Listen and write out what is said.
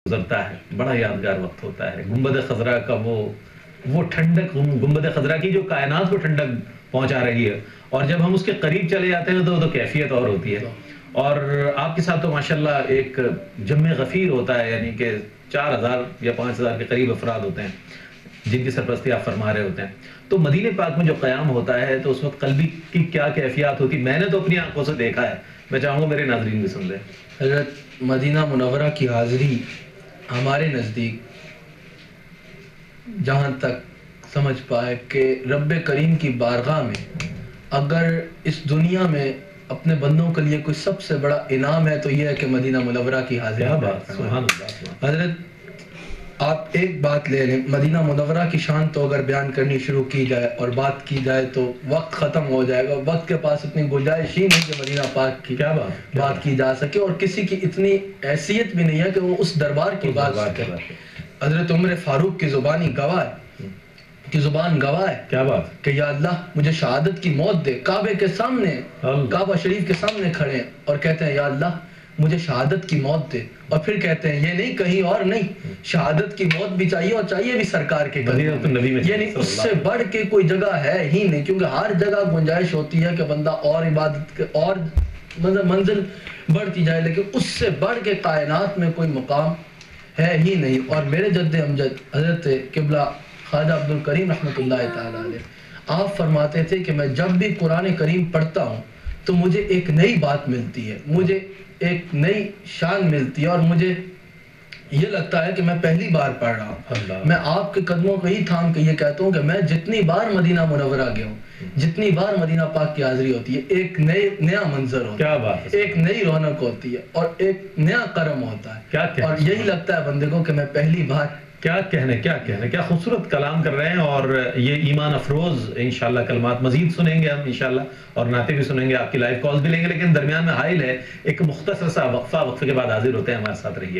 گزرتا ہے، بڑا یادگار وقت ہوتا ہے۔ گنبد خضرا کا وہ ٹھنڈک، گنبد خضرا کی جو کائنات کو ٹھنڈک پہنچا رہی ہے، اور جب ہم اس کے قریب چلے جاتے ہیں تو کیفیت اور ہوتی ہے۔ اور آپ کے ساتھ تو ماشاءاللہ ایک جمع غفیر ہوتا ہے، یعنی کہ 4000 یا 5000 کے قریب افراد ہوتے ہیں جن کی سرپرستی آپ فرما رہے ہوتے ہیں۔ تو مدینہ پاک میں جو قیام ہوتا ہے تو اس وقت قلبی کی کیا کیفیات ہوتی؟ میں نے تو اپنی آنکھوں سے دیکھا ہے، میں چاہوں گا میرے ناظرین بھی سن لیں۔ حضرت مدینہ منورہ کی حاضری ہمارے نزدیک جہاں تک سمجھ پائے کہ رب کریم کی بارگاہ میں اگر اس دنیا میں اپنے بندوں کے لیے کوئی سب سے بڑا انعام ہے تو یہ ہے کہ مدینہ منورہ کی حاضری۔ کیا بات، سبحان اللہ۔ حضرت آپ ایک بات لے لیں، مدینہ منورہ کی شان تو اگر بیان کرنی شروع کی جائے اور بات کی جائے تو وقت ختم ہو جائے گا، وقت کے پاس اتنی گنجائش ہی نہیں کہ مدینہ پاک کی بات کی جا سکے، اور کسی کی اتنی حیثیت بھی نہیں ہے کہ وہ اس دربار کی بات کرے۔ حضرت عمر فاروق کی زبانی گواہ ہے، کی زبان گواہ ہے، کیا بات کہ یا اللہ مجھے شہادت کی موت دے۔ کعبے کے سامنے، کعبہ شریف کے سامنے کھڑے ہیں اور کہتے ہیں یا اللہ مجھے شہادت کی موت دے، اور پھر کہتے ہیں یہ نہیں کہیں اور نہیں، شہادت کی موت بھی چاہیے اور چاہیے بھی سرکار کے قدموں میں، یعنی اس سے بڑھ کے کوئی جگہ ہے ہی نہیں، کیونکہ ہر جگہ گنجائش ہوتی ہے کہ بندہ اور عبادت کے اور منزل بڑھتی جائے، لیکن اس سے بڑھ کے کائنات میں کوئی مقام ہے ہی نہیں۔ اور میرے جد امجد حضرت قبلہ خواجہ عبد الکریم رحمۃ اللہ تعالیٰ علیہ، آپ فرماتے تھے کہ میں جب بھی قرآن کریم پڑھتا ہوں تو مجھے ایک نئی بات ملتی ہے، مجھے ایک نئی شان ملتی ہے، اور مجھے یہ لگتا ہے کہ میں پہلی بار پڑھ رہا ہوں۔ میں آپ کے قدموں پہ ہی تھام کے یہ کہتا ہوں کہ میں جتنی بار مدینہ منورہ گیا ہوں، جتنی بار مدینہ پاک کی حاضری ہوتی ہے، ایک نیا منظر ہوتا ہے، ایک نئی رونق ہوتی ہے، اور ایک نیا کرم ہوتا ہے، اور یہی لگتا ہے بندے کو کہ میں پہلی بار۔ کیا کہنے، کیا خوبصورت کلام کر رہے ہیں، اور یہ ایمان افروز انشاءاللہ کلمات مزید سنیں گے ہم انشاءاللہ، اور نعتیں بھی سنیں گے، آپ کی لائیو کالز بھی لیں گے، لیکن درمیان میں حائل ہے ایک مختصر سا وقفہ کے بعد حاضر ہوتے ہیں، ہمارے ساتھ رہیے۔